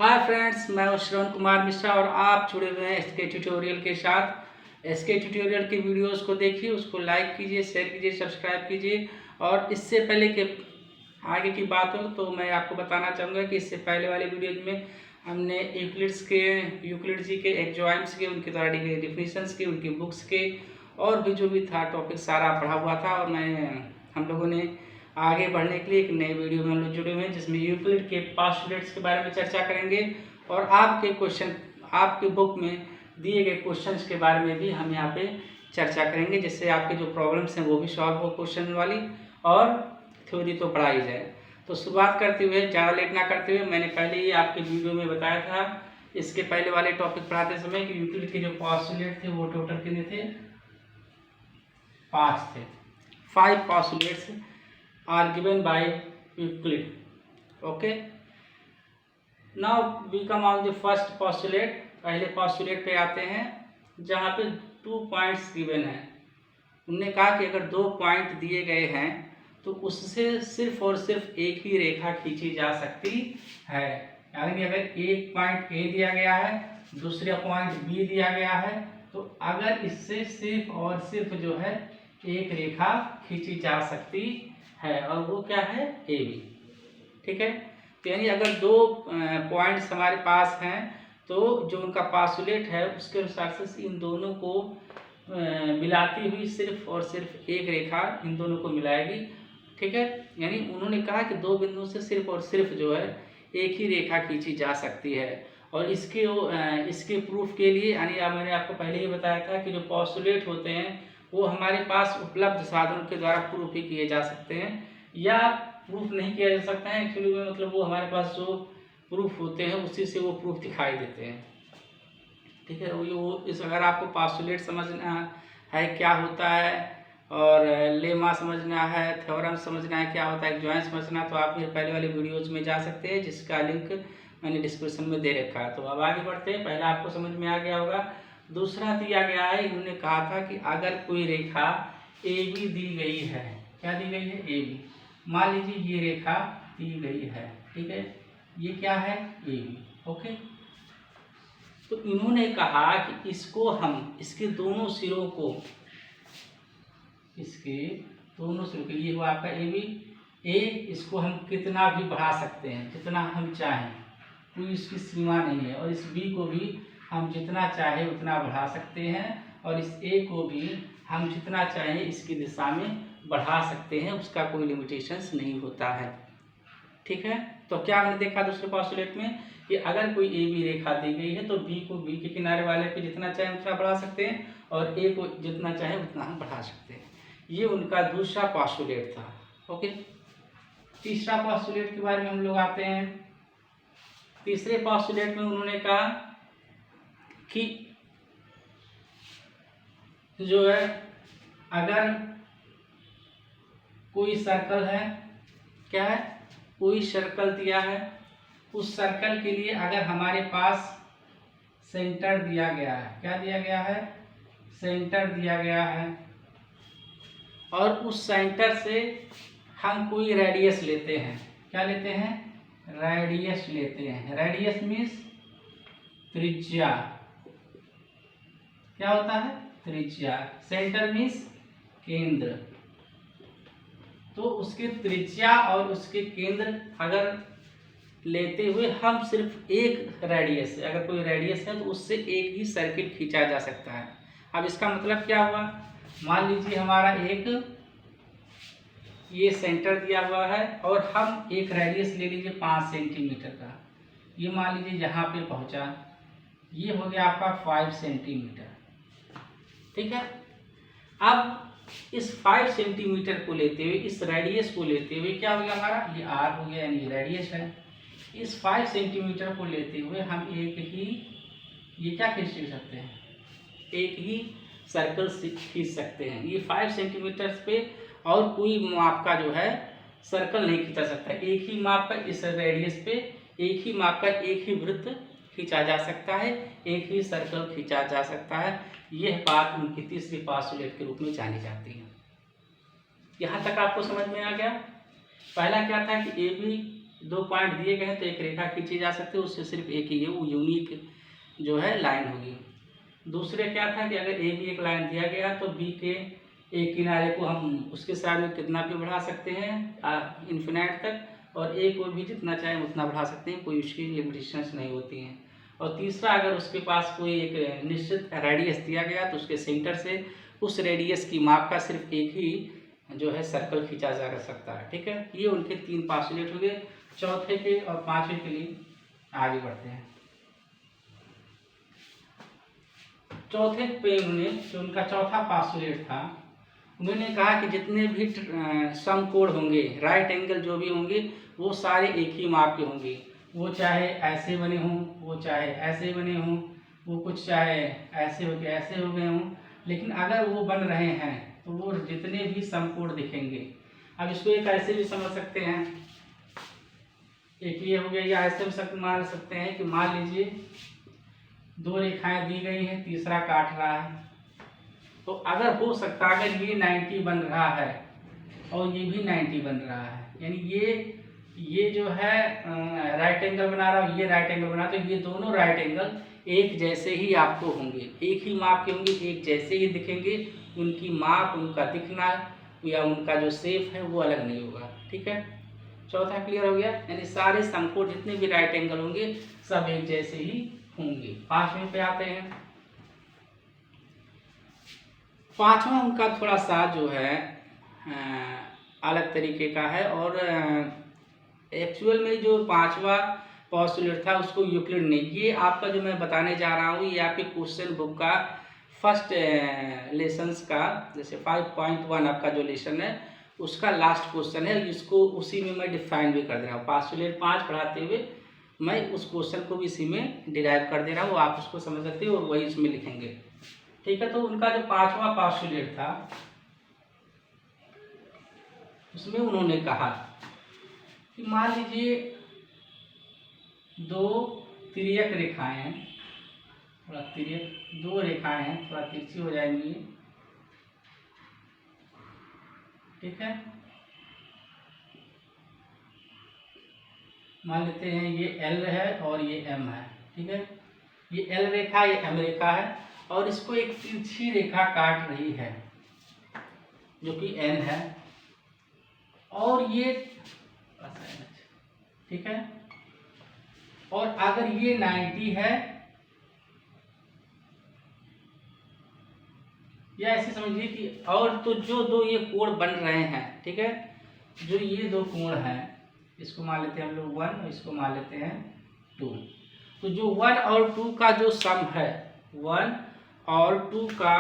Hi friends, मैं हूं श्रवण कुमार मिश्रा और आप जुड़े हुए हैं एसके ट्यूटोरियल के साथ। एसके ट्यूटोरियल के वीडियोस को देखिए, उसको लाइक कीजिए, शेयर कीजिए, सब्सक्राइब कीजिए। और इससे पहले के आगे की बात हो तो मैं आपको बताना चाहूँगा कि इससे पहले वाले वीडियोज में हमने यूक्लिड जी के एक्जॉइम्स के, उनके द्वारा दी गई डिफिनीशंस के, उनकी बुक्स के और भी जो भी था टॉपिक सारा पढ़ा हुआ था। और हम लोगों ने आगे बढ़ने के लिए एक नए वीडियो में हम लोग जुड़े हुए हैं जिसमें यूक्लिड के पोस्टुलेट्स के बारे में चर्चा करेंगे और आपके बुक में दिए गए क्वेश्चंस के बारे में भी हम यहाँ पे चर्चा करेंगे, जिससे आपके जो प्रॉब्लम्स हैं वो भी सॉल्व हो क्वेश्चन वाली और थ्योरी तो पढ़ाई जाए। तो शुरुआत करते हुए, ज़्यादा लेट ना करते हुए, मैंने पहले ही आपके वीडियो में बताया था इसके पहले वाले टॉपिक पढ़ाते समय कि यूक्लिड के जो पोस्टुलेट थे वो टोटल कितने थे? 5 थे। 5 postulates are given by Euclid. Okay. Now we come on the first postulate. पहले postulate पे आते हैं जहाँ पे 2 points given है। उन्होंने कहा कि अगर 2 पॉइंट दिए गए हैं तो उससे सिर्फ और सिर्फ एक ही रेखा खींची जा सकती है। यानी कि अगर एक पॉइंट ए दिया गया है, दूसरा पॉइंट बी दिया गया है, तो अगर इससे सिर्फ और सिर्फ जो है एक रेखा खींची जा सकती है और वो क्या है? A B. ठीक है। तो यानी अगर 2 पॉइंट्स हमारे पास हैं तो जो उनका पोस्टुलेट है उसके अनुसार से इन दोनों को मिलाती हुई सिर्फ और सिर्फ एक रेखा इन दोनों को मिलाएगी। ठीक है। यानी उन्होंने कहा कि 2 बिंदुओं से सिर्फ और सिर्फ जो है एक ही रेखा खींची जा सकती है। और इसके प्रूफ के लिए, यानी मैंने आपको पहले ही बताया था कि जो पोस्टुलेट होते हैं वो हमारे पास उपलब्ध साधनों के द्वारा प्रूफ ही किए जा सकते हैं या प्रूफ नहीं किया जा सकता है। एक्चुअली में मतलब वो हमारे पास जो प्रूफ होते हैं उसी से वो प्रूफ दिखाई देते हैं। ठीक है। अगर आपको पोस्टुलेट समझना है क्या होता है और लेमा समझना है, थ्योरम समझना है क्या होता है, एक्जॉइन समझना, तो आप मेरे पहले वाले वीडियोज में जा सकते हैं जिसका लिंक मैंने डिस्क्रिप्शन में दे रखा है। तो अब आगे बढ़ते हैं। पहला आपको समझ में आ गया होगा। दूसरा दिया गया है, इन्होंने कहा था कि अगर कोई रेखा ए बी दी गई है, क्या दी गई है? A B. मान लीजिए ये रेखा दी गई है। ठीक है। ये क्या है? A B. ओके। तो इन्होंने कहा कि इसके दोनों सिरों को, ये हुआ आपका ए बी। इसको हम कितना भी बढ़ा सकते हैं, जितना हम चाहें, कोई इसकी सीमा नहीं है। और इस बी को भी हम जितना चाहे उतना बढ़ा सकते हैं और इस ए को भी हम जितना चाहें इसकी दिशा में बढ़ा सकते हैं, उसका कोई लिमिटेशंस नहीं होता है। ठीक है। तो क्या हमने देखा दूसरे पोस्टुलेट में कि अगर कोई ए बी रेखा दी गई है तो बी को बी के किनारे वाले पे जितना चाहे उतना बढ़ा सकते हैं और ए को जितना चाहे उतना हम बढ़ा सकते हैं। ये उनका दूसरा पोस्टुलेट था। ओके। तीसरा पोस्टुलेट के बारे में हम लोग आते हैं। तीसरे पोस्टुलेट में उन्होंने कहा कि जो है अगर कोई सर्कल है, क्या है? कोई सर्कल दिया है, उस सर्कल के लिए अगर हमारे पास सेंटर दिया गया है, क्या दिया गया है? सेंटर दिया गया है और उस सेंटर से हम कोई रेडियस लेते हैं। क्या लेते हैं? रेडियस लेते हैं। रेडियस मीन्स त्रिज्या। क्या होता है? त्रिज्या। सेंटर मीन्स केंद्र। तो उसके त्रिज्या और उसके केंद्र अगर लेते हुए हम सिर्फ एक रेडियस, अगर कोई रेडियस है तो उससे एक ही सर्किल खींचा जा सकता है। अब इसका मतलब क्या हुआ? मान लीजिए हमारा ये सेंटर दिया हुआ है और हम एक रेडियस ले लीजिए 5 सेंटीमीटर का। ये मान लीजिए यहाँ पे पहुँचा, ये हो गया आपका 5 सेंटीमीटर। ठीक है। अब इस 5 सेंटीमीटर को लेते हुए, इस रेडियस को लेते हुए क्या हो गया हमारा? ये आर हो गया, यानी रेडियस है। इस 5 सेंटीमीटर को लेते हुए हम ये क्या खींच सकते हैं? एक ही सर्कल खींच सकते हैं। ये 5 सेंटीमीटर पे और कोई माप का जो है सर्कल नहीं खींचा सकता। एक ही माप का इस रेडियस पे एक ही माप का एक ही वृत्त खींचा जा सकता है, एक ही सर्कल खींचा जा सकता है। यह बात उनकी तीसरी पोस्टुलेट के रूप में जानी जाती है। यहाँ तक आपको समझ में आ गया। पहला क्या था कि ए बी 2 पॉइंट दिए गए हैं तो एक रेखा खींची जा सकती है, उससे सिर्फ एक ही है वो यूनिक जो है लाइन होगी। दूसरे क्या था कि अगर ए बी एक लाइन दिया गया तो बी के एक किनारे को हम उसके साइड में कितना भी बढ़ा सकते हैं इन्फिनाइट तक, और ए को भी जितना चाहे उतना बढ़ा सकते हैं, कोई उसकी लिमिटेशंस नहीं होती हैं। और तीसरा, अगर उसके पास कोई एक निश्चित रेडियस दिया गया तो उसके सेंटर से उस रेडियस की माप का सिर्फ एक ही जो है सर्कल खींचा जा सकता है। ठीक है, ये उनके 3 पास्टुलेट हो गए। चौथे के और 5वें के लिए आगे बढ़ते हैं। चौथे पे उन्होंने जो उनका चौथा पास्टुलेट था, उन्होंने कहा कि जितने भी समकोण होंगे, राइट एंगल जो भी होंगे, वो सारे एक ही माप के होंगे। वो चाहे ऐसे बने हों, वो चाहे ऐसे बने हों, वो कुछ चाहे ऐसे हो के ऐसे हो गए हों, लेकिन अगर वो बन रहे हैं तो वो जितने भी समकोण दिखेंगे। अब इसको एक ऐसे भी समझ सकते हैं, एक ये हो गया, या ऐसे भी मान सकते हैं कि मान लीजिए 2 रेखाएं दी गई हैं, तीसरा काट रहा है, तो अगर हो सकता है अगर ये 90 बन रहा है और ये भी 90 बन रहा है, यानी ये जो है राइट एंगल बना रहा है, ये राइट एंगल बना, तो ये दोनों राइट एंगल एक जैसे ही आपको होंगे, एक ही माप के होंगे, एक जैसे ही दिखेंगे, उनकी माप, उनका दिखना या उनका जो शेप है वो अलग नहीं होगा। ठीक है, चौथा क्लियर हो गया, यानी सारे समकोण जितने भी राइट एंगल होंगे सब एक जैसे ही होंगे। 5वें पे आते हैं। 5वां उनका थोड़ा सा जो है अलग तरीके का है, और एक्चुअल में जो 5वां पोस्टुलेट था उसको यूक्लिड ने, ये आपका जो मैं बताने जा रहा हूँ ये आपके क्वेश्चन बुक का फर्स्ट लेसन्स का, जैसे 5.1 आपका जो लेसन है उसका लास्ट क्वेश्चन है, इसको उसी में मैं डिफाइन भी कर दे रहा हूँ। पोस्टुलेट 5 पढ़ाते हुए मैं उस क्वेश्चन को भी इसी में डिराइव कर दे रहा हूँ, आप उसको समझ सकते हो और वही इसमें लिखेंगे। ठीक है, तो उनका जो 5वां पोस्टुलेट था उसमें उन्होंने कहा कि मान लीजिए 2 तिर्यक रेखाएं हैं, थोड़ा तिर्यक 2 रेखाएं हैं, थोड़ा तिरछी हो जाएंगी। ठीक है, मान लेते हैं ये L है और ये M है। ठीक है, ये L रेखा, ये M रेखा है, और इसको एक तिरछी रेखा काट रही है जो कि N है, और ये ठीक है, और अगर ये 90 है, या ऐसे समझिए कि और तो जो 2 ये कोण बन रहे हैं, ठीक है, जो ये 2 कोण हैं, इसको मान लेते हैं हम लोग 1 और इसको मान लेते हैं 2। तो जो 1 और 2 का जो सम है, 1 और 2 का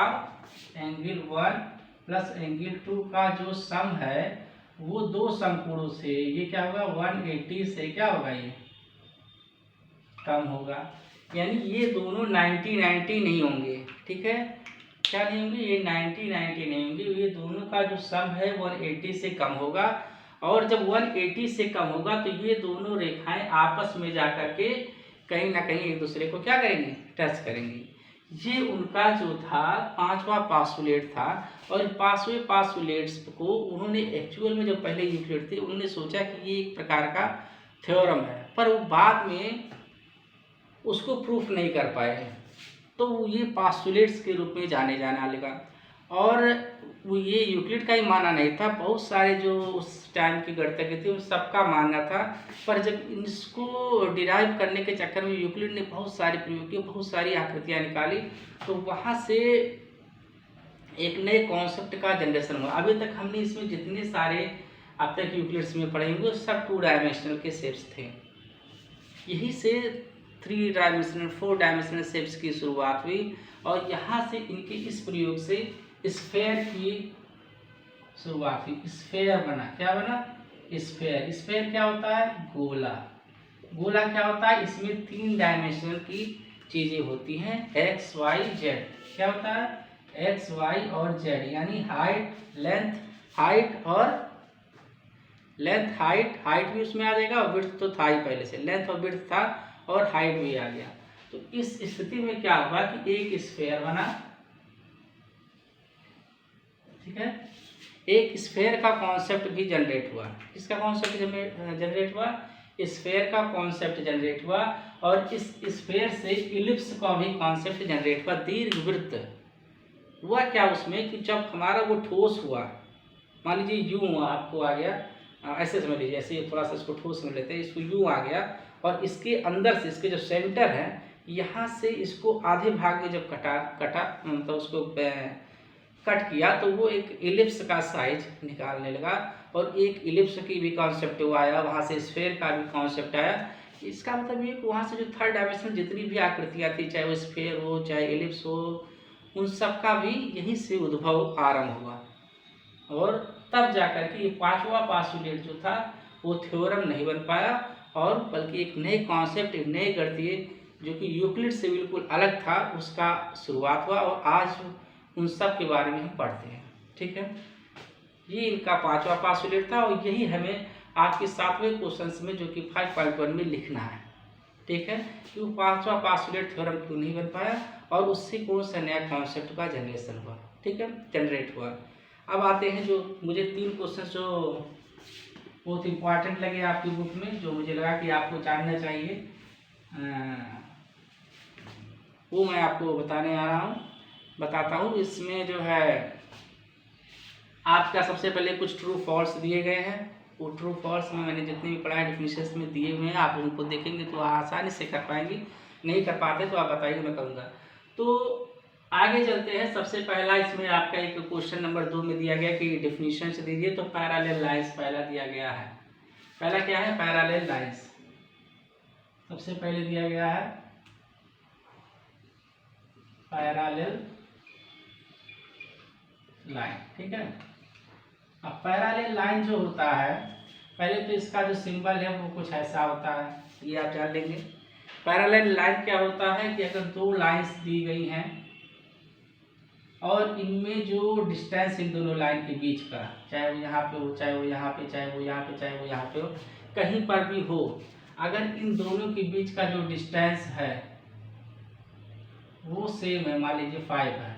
एंगल 1 प्लस एंगल 2 का जो सम है, वो 2 समकोणों से ये क्या होगा, 180 से क्या होगा, ये कम होगा, यानी ये दोनों 90-90 नहीं होंगे। ठीक है, क्या नहीं होंगे, ये 90-90 नहीं होंगे, ये दोनों का जो सम है 180 से कम होगा, और जब 180 से कम होगा तो ये दोनों रेखाएं आपस में जाकर के कहीं ना कहीं एक दूसरे को क्या करेंगी, टच करेंगी। ये उनका जो था 5वां पास्टुलेट था, और 5वें पास्टुलेट्स को उन्होंने एक्चुअल में जब पहले यूक्लिड थे उन्होंने सोचा कि ये एक प्रकार का थ्योरम है, पर वो बाद में उसको प्रूफ नहीं कर पाए, तो ये पास्टुलेट्स के रूप में जाने लगा। और वो ये यूक्लिड का ही मानना नहीं था, बहुत सारे जो उस टाइम के गणितज्ञ थे उन सबका मानना था, पर जब इसको डिराइव करने के चक्कर में यूक्लिड ने बहुत सारे प्रयोग किए, बहुत सारी आकृतियाँ निकाली, तो वहाँ से एक नए कॉन्सेप्ट का जनरेशन हुआ। अभी तक हमने इसमें जितने सारे अब तक यूक्लिड्स में पढ़े होंगे सब 2 डायमेंशनल के शेप्स थे, यही से 3 डायमेंशनल 4 डायमेंशनल शेप्स की शुरुआत हुई, और यहाँ से इनके इस प्रयोग से स्फेयर की शुरुआत हुई। स्फेयर बना, क्या बना, स्फेयर। स्फेयर क्या होता है, गोला। गोला क्या होता है, इसमें 3 डायमेंशनल की चीजें होती हैं, एक्स वाई जेड। क्या होता है, एक्स वाई और जेड, यानी हाइट, लेंथ, हाइट और लेंथ, हाइट भी उसमें आ जाएगा, और विड्थ तो था ही पहले से, लेंथ और विड्थ था और हाइट भी आ गया। तो इस स्थिति में क्या हुआ कि एक स्फेयर बना। ठीक है, एक स्फेयर का कॉन्सेप्ट भी जनरेट हुआ। किसका कॉन्सेप्ट जनरेट हुआ, स्फेयर का कॉन्सेप्ट जनरेट हुआ और इस स्फेयर से इलिप्स का भी कॉन्सेप्ट जनरेट हुआ। दीर्घवृत्त हुआ क्या उसमें कि जब हमारा वो ठोस हुआ, मान लीजिए यूँ आपको आ गया, ऐसे समझ लीजिए, ऐसे थोड़ा सा इसको ठोस समझ लेते हैं, इसको यूँ आ गया और इसके अंदर से इसके जो सेंटर है यहाँ से इसको आधे भाग में जब कटा मतलब उसको कट किया तो वो एक इलिप्स का साइज निकालने लगा और एक इलिप्स की भी कॉन्सेप्ट वो आया, वहाँ से स्फेयर का भी कॉन्सेप्ट आया। इसका मतलब ये कि वहाँ से जो थर्ड डायमेंशन जितनी भी आकृतियाँ थी, चाहे वो स्फेयर हो चाहे इलिप्स हो, उन सब का भी यहीं से उद्भव आरंभ हुआ और तब जाकर के ये पांचवा पास्टुलेट जो था वो थ्योरम नहीं बन पाया और बल्कि एक नए कॉन्सेप्ट, एक नए गणितीय जो कि यूक्लिड से बिल्कुल अलग था उसका शुरुआत हुआ और आज उन सब के बारे में हम पढ़ते हैं। ठीक है, ये इनका पांचवा पास्टुलेट था और यही हमें आपके 7वें क्वेश्चन में जो कि 5.1 में लिखना है। ठीक है, कि वो पांचवा पास्टुलेट थ्योरम क्यों नहीं बन पाया और उससे कौन सा नया कॉन्सेप्ट का जनरेशन हुआ। ठीक है, जनरेट हुआ। अब आते हैं जो मुझे 3 क्वेश्चन जो बहुत इम्पॉर्टेंट लगे आपकी बुक में, जो मुझे लगा कि आपको जानना चाहिए, वो मैं आपको बताने आ रहा हूँ, बताता हूँ। इसमें जो है आपका सबसे पहले कुछ ट्रू फॉल्स दिए गए हैं। वो ट्रू फॉल्स में मैंने जितने भी पढ़ा है डेफिनेशन में दिए हुए हैं, आप उनको देखेंगे तो आसानी से कर पाएंगे, नहीं कर पाते तो आप बताइए, मैं करूँगा। तो आगे चलते हैं। सबसे पहला इसमें आपका एक क्वेश्चन नंबर 2 में दिया गया कि डेफिनेशन से दीजिए, तो पैरेलल लाइंस पहला दिया गया है। पहला क्या है? पैरेलल लाइंस सबसे पहले दिया गया है, पैरेलल लाइन। ठीक है, अब पैरेलल लाइन जो होता है, पहले तो इसका जो सिंबल है वो कुछ ऐसा होता है, ये आप जान लेंगे। पैरेलल लाइन क्या होता है कि अगर 2 लाइंस दी गई हैं और इनमें जो डिस्टेंस इन दोनों लाइन के बीच का, चाहे वो यहाँ पे हो, चाहे वो यहाँ पे, चाहे वो यहाँ पे, चाहे वो यहाँ पे हो, कहीं पर भी हो, अगर इन दोनों के बीच का जो डिस्टेंस है वो सेम है, मान लीजिए 5 है,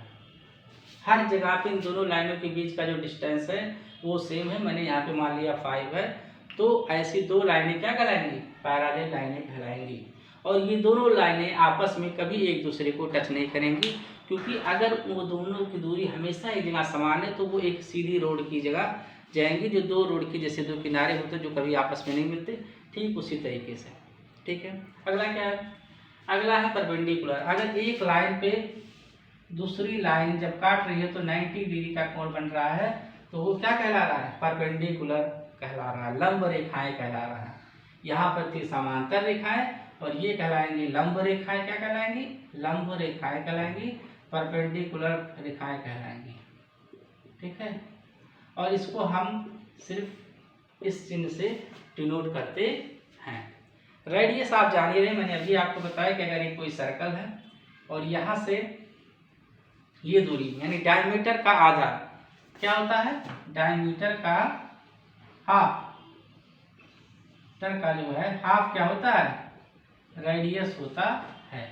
हर जगह पे इन दोनों लाइनों के बीच का जो डिस्टेंस है वो सेम है, मैंने यहाँ पे मान लिया 5 है, तो ऐसी 2 लाइनें क्या कहलाएंगी? पैरेलल लाइनें कहलाएंगी। और ये दोनों लाइनें आपस में कभी एक दूसरे को टच नहीं करेंगी, क्योंकि अगर वो दोनों की दूरी हमेशा एक जगह समान है तो वो एक सीधी रोड की जगह जाएंगी, जो 2 रोड के जैसे 2 किनारे होते हैं जो कभी आपस में नहीं मिलते, ठीक उसी तरीके से। ठीक है, अगला क्या है? अगला है परपेंडिकुलर। अगर एक लाइन पे दूसरी लाइन जब काट रही है तो 90 डिग्री का कोण बन रहा है, तो वो क्या कहला रहा है? परपेंडिकुलर कहला रहा है, लंब रेखाएं कहला रहा है। यहाँ पर थी समांतर रेखाएं और ये कहलाएंगी लंब रेखाएं। क्या कहलाएंगी? लंब रेखाएं कहलाएंगी, परपेंडिकुलर रेखाएं कहलाएंगी। ठीक है, और इसको हम सिर्फ इस चिन्ह से डिनोट करते हैं। रेडियस आप जान ही रहे, मैंने अभी आपको बताया कि अगर ये कोई सर्कल है और यहाँ से ये दूरी यानी डायमीटर का आधा क्या होता है? डायमीटर का हाफ, मीटर का जो है हाफ क्या होता है? रेडियस होता है।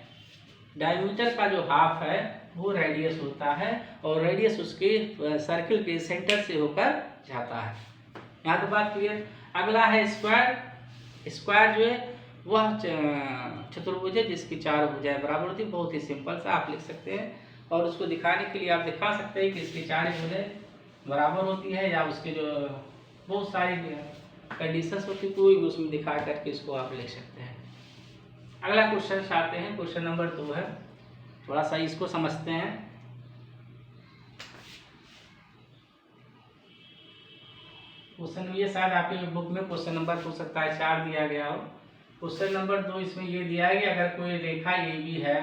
डायमीटर का जो हाफ है वो रेडियस होता है और रेडियस उसके सर्किल के सेंटर से होकर जाता है। यहाँ तो बात क्लियर। अगला है स्क्वायर। स्क्वायर जो है वह चतुर्भुज है जिसकी 4 भुजाएं बराबर होती है। बहुत ही सिंपल सा आप लिख सकते हैं और उसको दिखाने के लिए आप दिखा सकते हैं कि इसकी 4 भुजाएं बराबर होती है, या उसके जो बहुत सारी कंडीशंस होती है कोई भी उसमें दिखा करके इसको आप लिख सकते हैं। अगला क्वेश्चन आते हैं, क्वेश्चन नंबर 2 है, थोड़ा सा इसको समझते हैं। क्वेश्चन ये शायद आपकी बुक में क्वेश्चन नंबर हो सकता है 4 दिया गया हो। क्वेश्चन नंबर 2 इसमें ये दिया है कि अगर कोई रेखा ए बी है,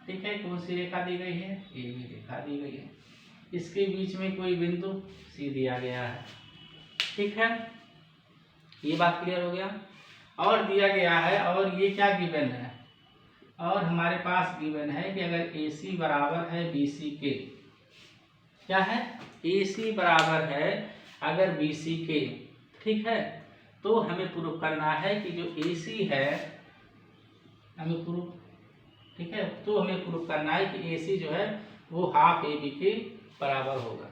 ठीक है, कौन सी रेखा दी गई है? ए बी रेखा दी गई है, इसके बीच में कोई बिंदु सी दिया गया है। ठीक है, ये बात क्लियर हो गया। और दिया गया है, और ये क्या गिवन है? और हमारे पास गिवन है कि अगर AC बराबर है BC के, क्या है? AC बराबर है अगर BC के, ठीक है, तो हमें प्रूफ करना है कि जो AC है, हमें प्रूफ, ठीक है, तो हमें प्रूफ करना है कि AC जो है वो हाफ AB के बराबर होगा।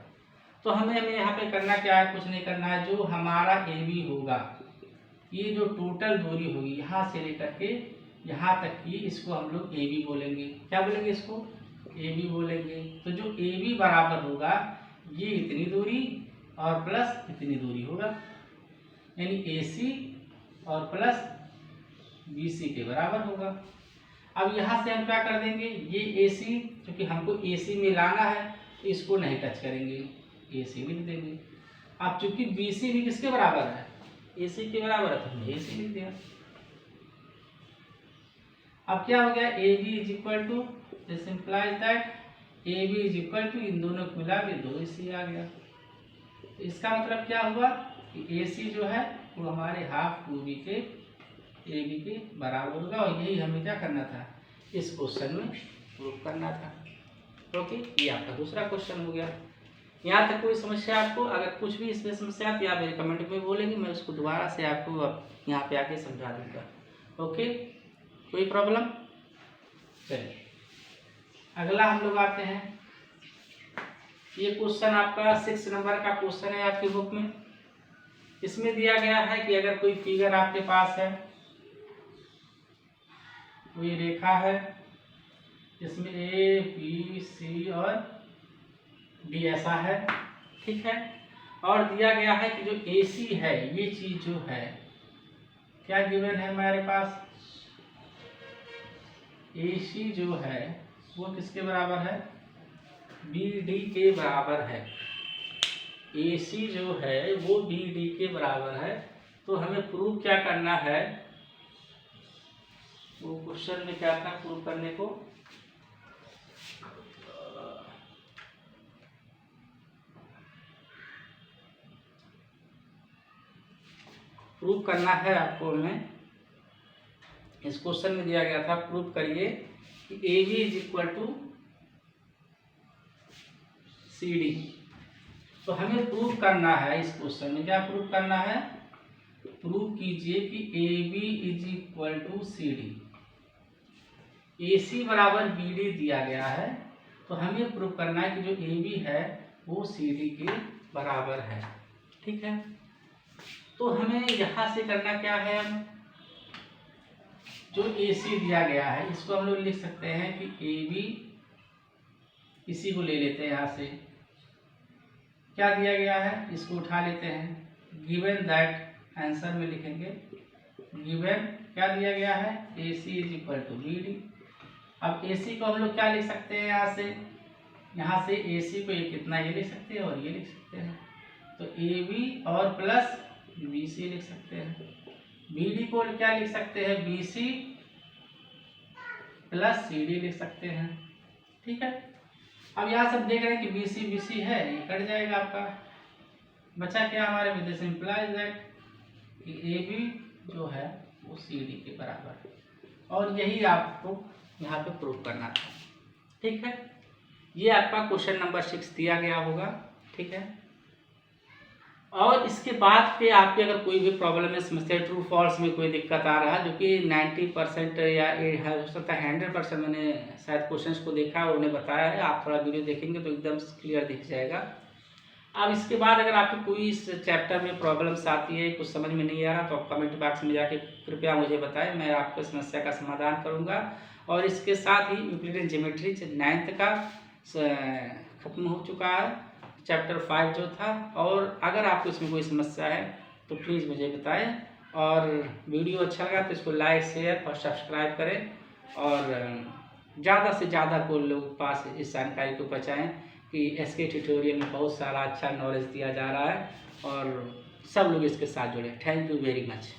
तो हमें यहाँ पे करना क्या है? कुछ नहीं करना है, जो हमारा AB होगा, ये जो टोटल दूरी होगी यहाँ से लेकर के यहाँ तक की, इसको हम लोग ए बी बोलेंगे। क्या बोलेंगे इसको? ए बी बोलेंगे। तो जो ए बी बराबर होगा ये इतनी दूरी और प्लस इतनी दूरी होगा, यानी ए सी और प्लस बी सी के बराबर होगा। अब यहाँ से हम क्या कर देंगे, ये ए सी, क्योंकि हमको ए सी में लाना है तो इसको नहीं टच करेंगे, ए सी लिख देंगे। अब चूंकि बी सी भी किसके बराबर है? ए सी के बराबर है, तो हमने ए सी लिख दिया। अब क्या हो गया, A B is equal to, this implies that A B is equal to, इन दोनों को मिला के 2ac आ गया। तो इसका मतलब क्या हुआ कि ए सी जो है वो हमारे हाफ 2b के ए बी के बराबर होगा, और यही हमें क्या करना था, इस क्वेश्चन में प्रूव करना था। ओके, ये आपका दूसरा क्वेश्चन हो गया। यहाँ तक कोई समस्या आपको? अगर कुछ भी इसमें समस्या आती है आप मेरे कमेंट में बोलेंगे, मैं उसको दोबारा से आपको यहाँ पे आके समझा दूँगा। ओके, कोई प्रॉब्लम? चलिए अगला हम लोग आते हैं। ये क्वेश्चन आपका 6 नंबर का क्वेश्चन है आपकी बुक में। इसमें दिया गया है कि अगर कोई फिगर आपके पास है, कोई रेखा है, इसमें ए बी सी और डी ऐसा है, ठीक है, और दिया गया है कि जो ए सी है, ये चीज जो है, क्या गिवन है हमारे पास, ए सी जो है वो किसके बराबर है, बी डी के बराबर है। ए सी जो है वो बी डी के बराबर है। तो हमें प्रूव क्या करना है, वो क्वेश्चन में क्या था प्रूव करने को, प्रूव करना है आपको। हमें इस क्वेश्चन में दिया गया था, प्रूव करिए कि A B is equal to C D. तो हमें प्रूव करना है इस क्वेश्चन में, क्या प्रूव करना है, प्रूव कीजिए कि A B is equal to C D. A C बराबर बी डी दिया गया है, तो हमें प्रूव करना है कि जो ए बी है वो सी डी के बराबर है, ठीक है। तो हमें यहाँ से करना क्या है, हम जो ए सी दिया गया है इसको हम लोग लिख सकते हैं कि ए बी, इसी को ले लेते हैं यहाँ से, क्या दिया गया है इसको उठा लेते हैं, गिवन दैट आंसर में लिखेंगे, गिवन क्या दिया गया है, A C is equal to B D. अब ए सी को हम लोग क्या लिख सकते हैं, यहाँ से ए सी को ये कितना, ये लिख सकते हैं और ये लिख सकते हैं, तो ए बी और प्लस बी सी लिख सकते हैं। बी डी को क्या लिख सकते हैं, B C plus C D लिख सकते हैं, ठीक है। अब यहाँ सब देख रहे हैं कि बी सी है, ये कट जाएगा आपका, बचा क्या हमारे में, दिस इंप्लाइज दैट कि ए बी जो है वो सी डी के बराबर है, और यही आपको यहाँ पे प्रूव करना था, ठीक है। ये आपका क्वेश्चन नंबर 6 दिया गया होगा, ठीक है। और इसके बाद पे आपके अगर कोई भी प्रॉब्लम है, समस्या, ट्रू फॉल्स में कोई दिक्कत आ रहा है, जो कि 90% या हो सकता है 100%, मैंने शायद क्वेश्चंस को देखा और उन्हें बताया है, आप थोड़ा वीडियो देखेंगे तो एकदम क्लियर दिख जाएगा। अब इसके बाद अगर आपको कोई इस चैप्टर में प्रॉब्लम्स आती है, कुछ समझ में नहीं आ रहा, तो आप कमेंट बॉक्स में जाके कृपया मुझे बताएं, मैं आपको समस्या का समाधान करूँगा। और इसके साथ ही यूक्लिडियन ज्योमेट्री 9th का खत्म हो चुका है, चैप्टर 5 जो था। और अगर आपको इसमें कोई समस्या है तो प्लीज़ मुझे बताएं, और वीडियो अच्छा लगा तो इसको लाइक, शेयर और सब्सक्राइब करें, और ज़्यादा से ज़्यादा को लोगों के पास इस जानकारी को पहुँचाएं कि एसके ट्यूटोरियल में बहुत सारा अच्छा नॉलेज दिया जा रहा है, और सब लोग इसके साथ जुड़े। Thank you very much.